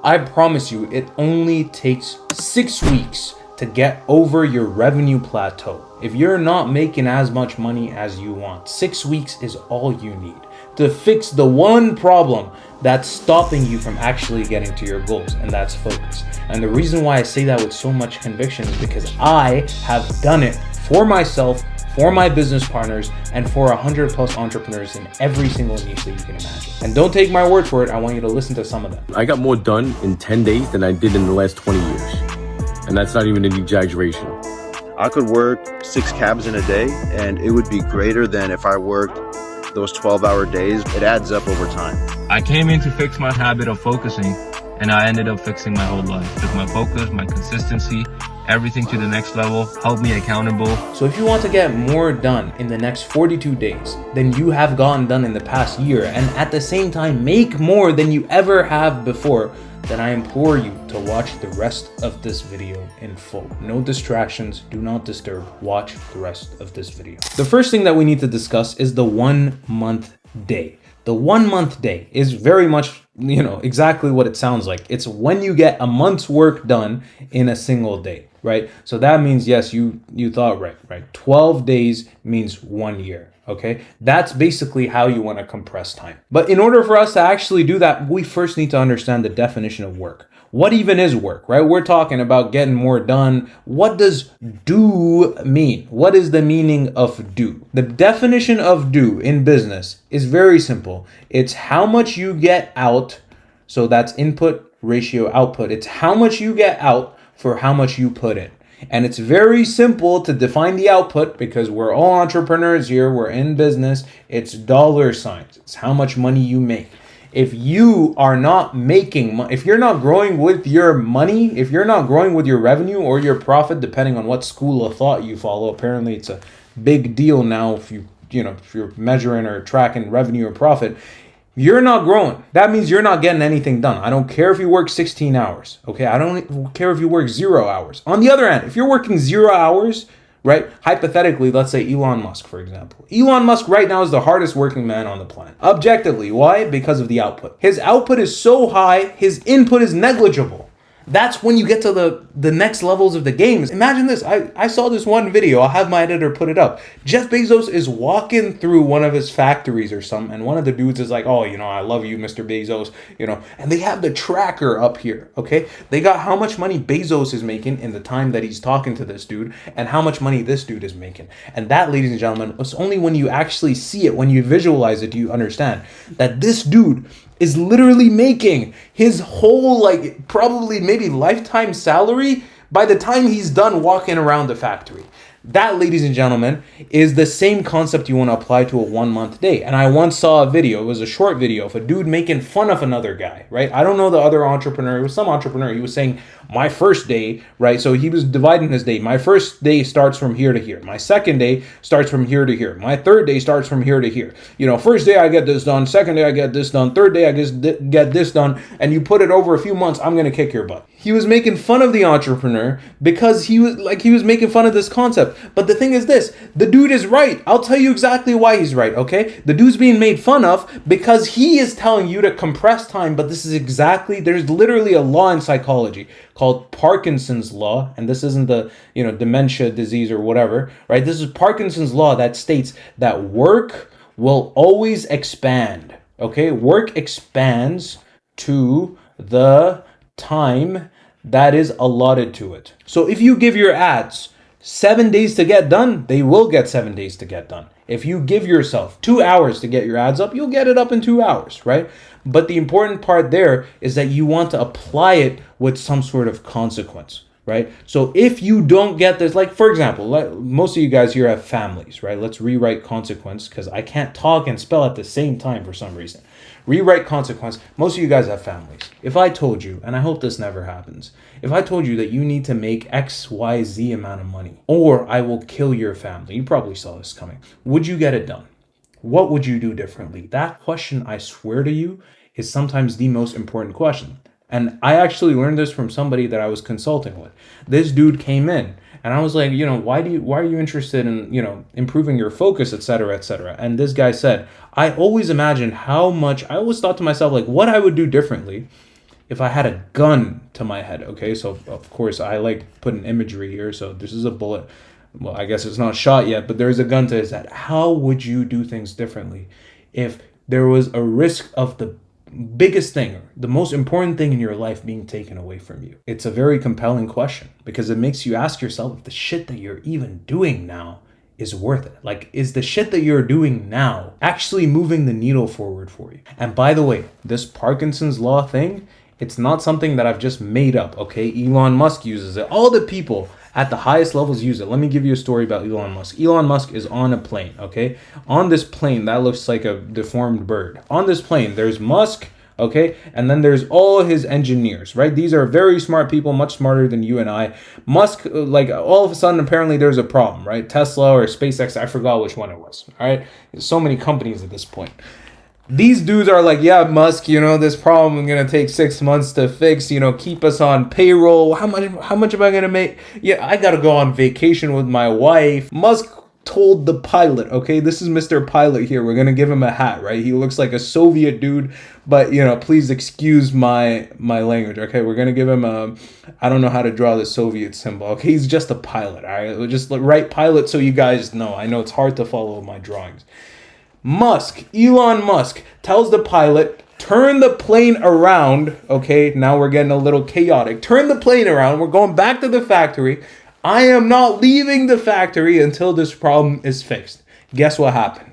I promise you, it only takes 6 weeks to get over your revenue plateau. If you're not making as much money as you want, 6 weeks is all you need to fix the one problem that's stopping you from actually getting to your goals, and that's focus. And the reason why I say that with so much conviction is because I have done it for myself, for my business partners, and for 100+ entrepreneurs in every single niche that you can imagine. And don't take my word for it, I want you to listen to some of them. I got more done in 10 days than I did in the last 20 years. And that's not even an exaggeration. I could work 6 cabs in a day and it would be greater than if I worked those 12-hour days. It adds up over time. I came in to fix my habit of focusing, and I ended up fixing my whole life. Took my focus, my consistency, everything to the next level, held me accountable. So if you want to get more done in the next 42 days than you have gotten done in the past year, and at the same time make more than you ever have before, then I implore you to watch the rest of this video in full. No distractions, do not disturb, watch the rest of this video. The first thing that we need to discuss is the 1 month day. The 1 month day is very much, exactly what it sounds like. It's when you get a month's work done in a single day, right? So that means, yes, you thought right? 12 days means 1 year. Okay, that's basically how you want to compress time. But in order for us to actually do that, we first need to understand the definition of work. What even is work, right? We're talking about getting more done. What does do mean? What is the meaning of do? The definition of do in business is very simple. It's how much you get out. So that's input ratio output. It's how much you get out for how much you put in. And it's very simple to define the output because we're all entrepreneurs here. We're in business. It's dollar signs. It's how much money you make. If you are not making money, if you're not growing with your money, if you're not growing with your revenue or your profit, depending on what school of thought you follow, apparently it's a big deal now if you're measuring or tracking revenue or profit. You're not growing. That means you're not getting anything done. I don't care if you work 16 hours. Okay. I don't care if you work 0 hours. On the other hand, if you're working 0 hours, right? Hypothetically, let's say Elon Musk, for example. Elon Musk right now is the hardest working man on the planet. Objectively. Why? Because of the output. His output is so high, his input is negligible. That's when you get to the next levels of the games. Imagine this. I saw this one video. I'll have my editor put it up. Jeff Bezos is walking through one of his factories or something, and one of the dudes is like, oh, I love you, Mr. Bezos, and they have the tracker up here, okay? They got how much money Bezos is making in the time that he's talking to this dude, and how much money this dude is making. And that, ladies and gentlemen, it's only when you actually see it, when you visualize it, do you understand that this dude is literally making his whole, probably maybe lifetime salary by the time he's done walking around the factory. That, ladies and gentlemen, is the same concept you want to apply to a 1 month day. And I once saw a video, it was a short video of a dude making fun of another guy, right? I don't know the other entrepreneur, it was some entrepreneur. He was saying, my first day, right? So he was dividing his day. My first day starts from here to here. My second day starts from here to here. My third day starts from here to here. First day I get this done. Second day I get this done. Third day I get this done. And you put it over a few months, I'm going to kick your butt. He was making fun of the entrepreneur because he was making fun of this concept. But the thing is this, the dude is right. I'll tell you exactly why he's right, okay? The dude's being made fun of because he is telling you to compress time, but this is there's literally a law in psychology called Parkinson's law, and this isn't the, dementia disease or whatever, right? This is Parkinson's law that states that work will always expand, okay? Work expands to the time that is allotted to it. So if you give your ads 7 days to get done, they will get 7 days to get done. If you give yourself 2 hours to get your ads up, you'll get it up in 2 hours, right? But the important part there is that you want to apply it with some sort of consequence, right? So if you don't get this, for example, most of you guys here have families, right? Let's rewrite consequence because I can't talk and spell at the same time for some reason. Rewrite consequence. Most of you guys have families. If I told you, and I hope this never happens, if I told you that you need to make XYZ amount of money, or I will kill your family, you probably saw this coming, would you get it done? What would you do differently? That question, I swear to you, is sometimes the most important question. And I actually learned this from somebody that I was consulting with. This dude came in and I was like, why are you interested in, improving your focus, et cetera, et cetera. And this guy said, I always imagined I always thought to myself, what I would do differently if I had a gun to my head, okay, so of course I like putting imagery here, so this is a bullet. Well, I guess it's not shot yet, but there's a gun to his head. How would you do things differently if there was a risk of the biggest thing, the most important thing in your life being taken away from you? It's a very compelling question because it makes you ask yourself if the shit that you're even doing now is worth it. Like, is the shit that you're doing now actually moving the needle forward for you? And by the way, this Parkinson's law thing, it's not something that I've just made up, okay? Elon Musk uses it. All the people at the highest levels use it. Let me give you a story about Elon Musk. Elon Musk is on a plane, okay? On this plane, that looks like a deformed bird. On this plane, there's Musk, okay? And then there's all his engineers, right? These are very smart people, much smarter than you and I. Musk, like, all of a sudden, apparently there's a problem, right? Tesla or SpaceX, I forgot which one it was, all right? There's so many companies at this point. These dudes are like, yeah, Musk, you know, this problem is going to take 6 months to fix, you know, keep us on payroll. How much am I going to make? Yeah, I got to go on vacation with my wife. Musk told the pilot, okay, this is Mr. Pilot here. We're going to give him a hat, right? He looks like a Soviet dude, but, you know, please excuse my language, okay? We're going to give him I don't know how to draw the Soviet symbol, okay? He's just a pilot, all right? We'll just write pilot so you guys know. I know it's hard to follow my drawings. Elon Musk tells the pilot, turn the plane around, okay? Now we're getting a little chaotic. Turn the plane around. We're going back to the factory. I am not leaving the factory until this problem is fixed. Guess what happened?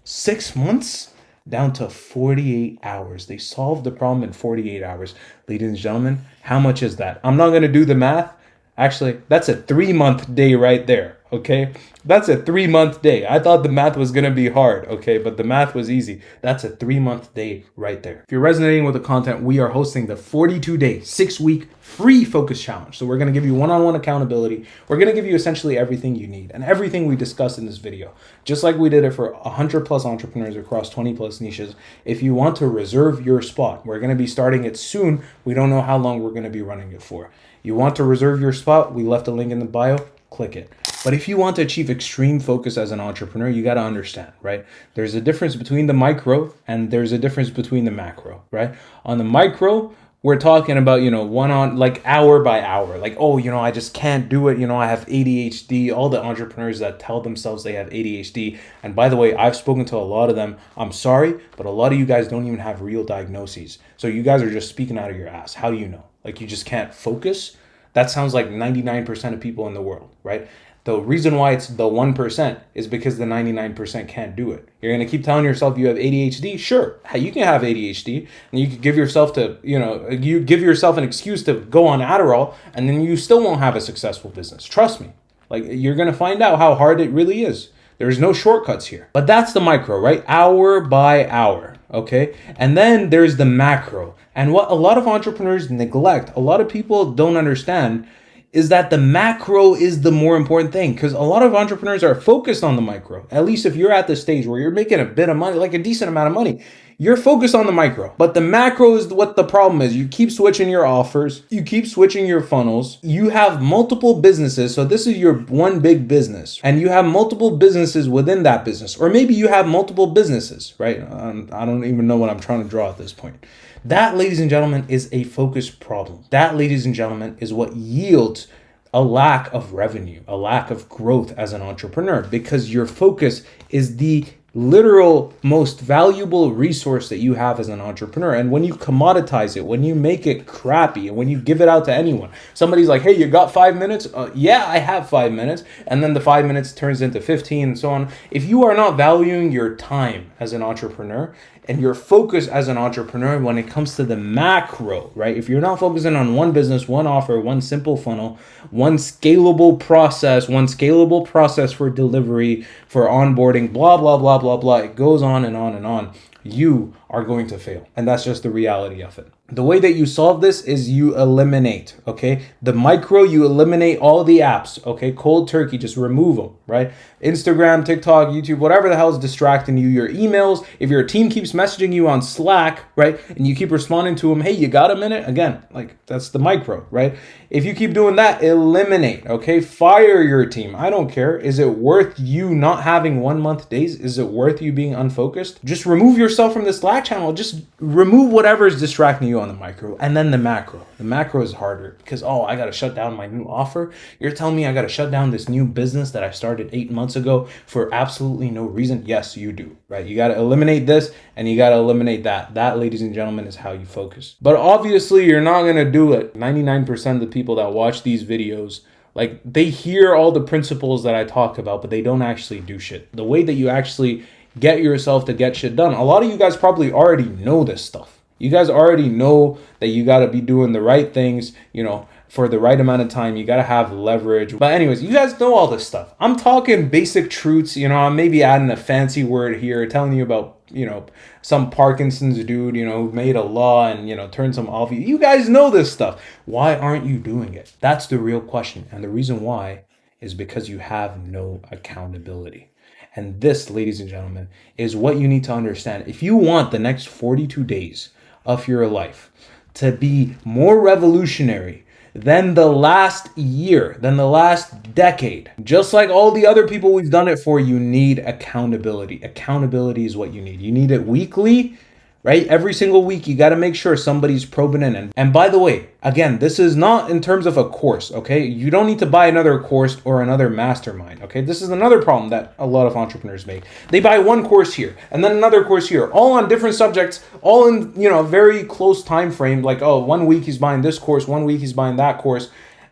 6 months down to 48 hours. They solved the problem in 48 hours. Ladies and gentlemen, how much is that? I'm not going to do the math. Actually, that's a 3-month day right there, okay? That's a 3-month day. I thought the math was going to be hard, okay? But the math was easy. That's a 3-month day right there. If you're resonating with the content, we are hosting the 42-day, 6-week free focus challenge. So we're going to give you one-on-one accountability. We're going to give you essentially everything you need and everything we discussed in this video. Just like we did it for 100+ entrepreneurs across 20+ niches. If you want to reserve your spot, we're going to be starting it soon. We don't know how long we're going to be running it for. You want to reserve your spot? We left a link in the bio. Click it. But if you want to achieve extreme focus as an entrepreneur, you got to understand, right? There's a difference between the micro and there's a difference between the macro, right? On the micro, we're talking about, you know, like hour by hour, like, oh, you know, I just can't do it. You know, I have ADHD, all the entrepreneurs that tell themselves they have ADHD. And by the way, I've spoken to a lot of them. I'm sorry, but a lot of you guys don't even have real diagnoses. So you guys are just speaking out of your ass. How do you know? Like, you just can't focus? That sounds like 99% of people in the world, right? The reason why it's the 1% is because the 99% can't do it. You're going to keep telling yourself you have ADHD? Sure, you can have ADHD, and you can give yourself you give yourself an excuse to go on Adderall, and then you still won't have a successful business. Trust me. Like, you're going to find out how hard it really is. There's no shortcuts here. But that's the micro, right? Hour by hour, okay? And then there's the macro. And what a lot of entrepreneurs neglect, a lot of people don't understand, is that the macro is the more important thing, because a lot of entrepreneurs are focused on the micro. At least if you're at the stage where you're making a bit of money, like a decent amount of money, you're focused on the micro. But the macro is what the problem is. You keep switching your offers. You keep switching your funnels. You have multiple businesses. So this is your one big business. And you have multiple businesses within that business. Or maybe you have multiple businesses, right? I don't even know what I'm trying to draw at this point. That, ladies and gentlemen, is a focus problem. That, ladies and gentlemen, is what yields a lack of revenue, a lack of growth as an entrepreneur, because your focus is the literal most valuable resource that you have as an entrepreneur. And when you commoditize it, when you make it crappy, and when you give it out to anyone, somebody's like, hey, you got 5 minutes? Yeah, I have 5 minutes. And then the 5 minutes turns into 15 and so on. If you are not valuing your time as an entrepreneur and your focus as an entrepreneur when it comes to the macro, right? If you're not focusing on one business, one offer, one simple funnel, one scalable process for delivery, for onboarding, blah, blah, blah, blah, blah. It goes on and on and on. You are going to fail. And that's just the reality of it. The way that you solve this is you eliminate, okay? The micro, you eliminate all the apps, okay? Cold turkey, just remove them, right? Instagram, TikTok, YouTube, whatever the hell is distracting you, your emails. If your team keeps messaging you on Slack, right? And you keep responding to them, hey, you got a minute? Again, like, that's the micro, right? If you keep doing that, eliminate, okay? Fire your team. I don't care. Is it worth you not having 1 month days? Is it worth you being unfocused? Just remove yourself from the Slack channel. Just remove whatever is distracting you you on the micro, and then the macro. The macro is harder because, oh, I got to shut down my new offer. You're telling me I got to shut down this new business that I started 8 months ago for absolutely no reason? Yes, you do, right? You got to eliminate this and you got to eliminate that. That, ladies and gentlemen, is how you focus. But obviously, you're not going to do it. 99% of the people that watch these videos, like, they hear all the principles that I talk about, but they don't actually do shit. The way that you actually get yourself to get shit done. A lot of you guys probably already know this stuff. You guys already know that you got to be doing the right things, you know, for the right amount of time. You got to have leverage. But anyways, you guys know all this stuff. I'm talking basic truths. You know, I'm maybe adding a fancy word here, telling you about, you know, some Parkinson's dude, you know, who made a law and, you know, turned some off. You guys know this stuff. Why aren't you doing it? That's the real question. And the reason why is because you have no accountability. And this, ladies and gentlemen, is what you need to understand. If you want the next 42 days of your life to be more revolutionary than the last year, than the last decade, just like all the other people we've done it for, you need accountability. Accountability is what you need. You need it weekly, right? Every single week, you got to make sure somebody's probing in. And by the way, again, this is not in terms of a course, okay? You don't need to buy another course or another mastermind, okay? This is another problem that a lot of entrepreneurs make. They buy one course here and then another course here, all on different subjects, all in, you know, a very close time frame. Like, oh, 1 week he's buying this course, 1 week he's buying that course.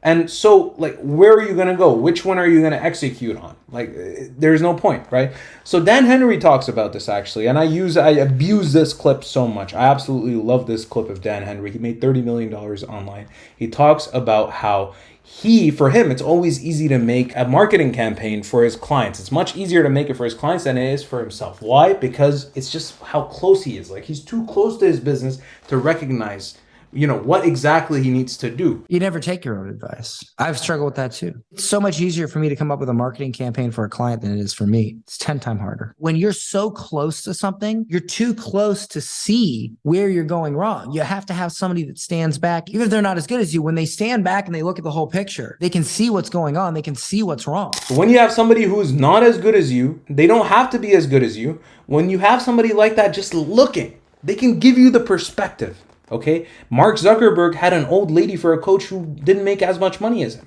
And so, like, where are you going to go? Which one are you going to execute on? Like, there's no point, right? So Dan Henry talks about this, actually, and I abuse this clip so much. I absolutely love this clip of Dan Henry. He made $30 million online. He talks about how for him, it's always easy to make a marketing campaign for his clients. It's much easier to make it for his clients than it is for himself. Why? Because it's just how close he is. Like, he's too close to his business to recognize, you know, what exactly he needs to do. You never take your own advice. I've struggled with that too. It's so much easier for me to come up with a marketing campaign for a client than it is for me. It's 10 times harder. When you're so close to something, you're too close to see where you're going wrong. You have to have somebody that stands back. Even if they're not as good as you, when they stand back and they look at the whole picture, they can see what's going on. They can see what's wrong. When you have somebody who's not as good as you, they don't have to be as good as you. When you have somebody like that just looking, they can give you the perspective. Okay, Mark Zuckerberg had an old lady for a coach who didn't make as much money as him.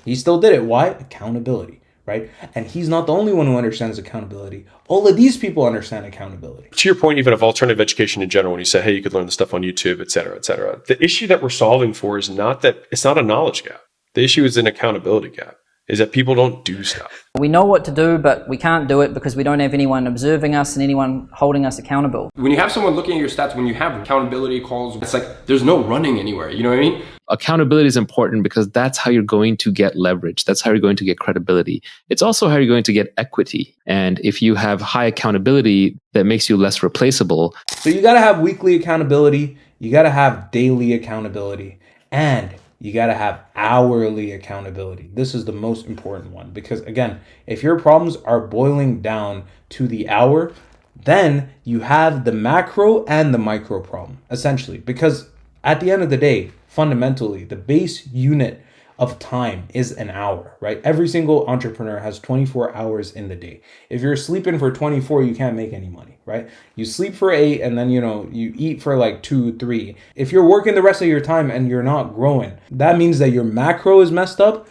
He still did it. Why? Accountability, right? And he's not the only one who understands accountability. All of these people understand accountability. To your point, even of alternative education in general, when you say, hey, you could learn this stuff on YouTube, et cetera, the issue that we're solving for is not that it's not a knowledge gap. The issue is an accountability gap. Is that people don't do stuff. We know what to do, but we can't do it because we don't have anyone observing us and anyone holding us accountable. When you have someone looking at your stats, when you have accountability calls, it's like there's no running anywhere. You know what I mean? Accountability is important because that's how you're going to get leverage. That's how you're going to get credibility. It's also how you're going to get equity. And if you have high accountability, that makes you less replaceable. So you got to have weekly accountability. You got to have daily accountability. And you got to have hourly accountability. This is the most important one because, again, if your problems are boiling down to the hour, then you have the macro and the micro problem, essentially. Because at the end of the day, fundamentally, the base unit of time is an hour, right? Every single entrepreneur has 24 hours in the day. If you're sleeping for 24, you can't make any money, right? You sleep for 8 and then, you know, you eat for like 2, 3. If you're working the rest of your time and you're not growing, that means that your macro is messed up.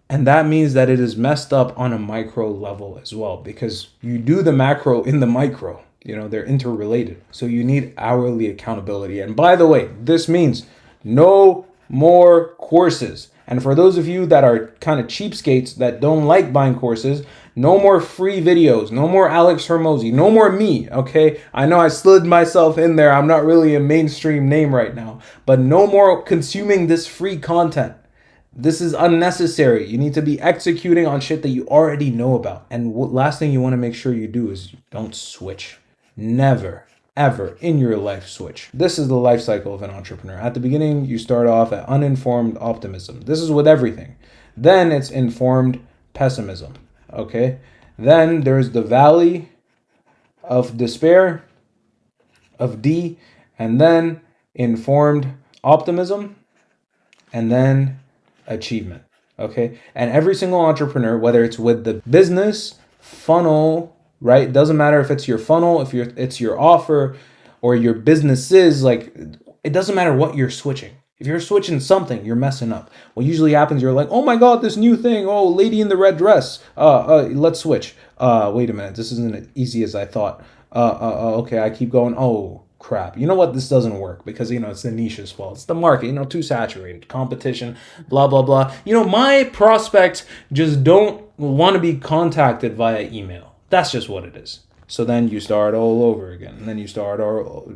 And that means that it is messed up on a micro level as well, because you do the macro in the micro, you know, they're interrelated. So you need hourly accountability. And by the way, this means no more courses. And for those of you that are kind of cheapskates that don't like buying courses, no more free videos, no more Alex Hormozi, no more me, okay? I know I slid myself in there. I'm not really a mainstream name right now, but no more consuming this free content. This is unnecessary. You need to be executing on shit that you already know about. And last thing you want to make sure you do is don't switch. Never, ever in your life switch. This is the life cycle of an entrepreneur. At the beginning, you start off at uninformed optimism. This is with everything. Then it's informed pessimism, okay? Then there's the valley of despair, of D, and then informed optimism, and then achievement, okay? And every single entrepreneur, whether it's with the business funnel, right? Doesn't matter if it's your funnel, if it's your offer or your businesses, like It doesn't matter what you're switching. If you're switching something, you're messing up. What usually happens, you're like, oh my God, this new thing. Oh, lady in the red dress. Let's switch. Wait a minute. This isn't as easy as I thought. Okay, I keep going. Oh, crap. You know what? This doesn't work because, it's the niche as well. It's the market, too saturated. Competition, blah, blah, blah. My prospects just don't want to be contacted via email. That's just what it is. So then you start all over again. And then you start all over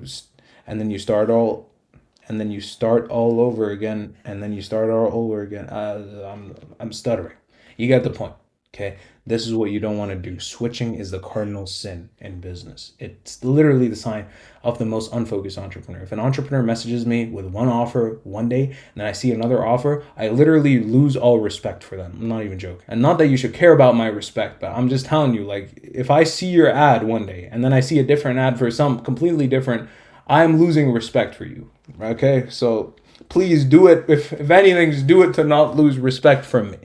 again. And then you start all over again. I'm stuttering. You get the point. Okay. This is what you don't want to do. Switching is the cardinal sin in business. It's literally the sign of the most unfocused entrepreneur. If an entrepreneur messages me with one offer one day and then I see another offer, I literally lose all respect for them. I'm not even joking. And not that you should care about my respect, but I'm just telling you, like, if I see your ad one day and then I see a different ad for some completely different, I'm losing respect for you. Okay? So please do it. If anything, just do it to not lose respect from me.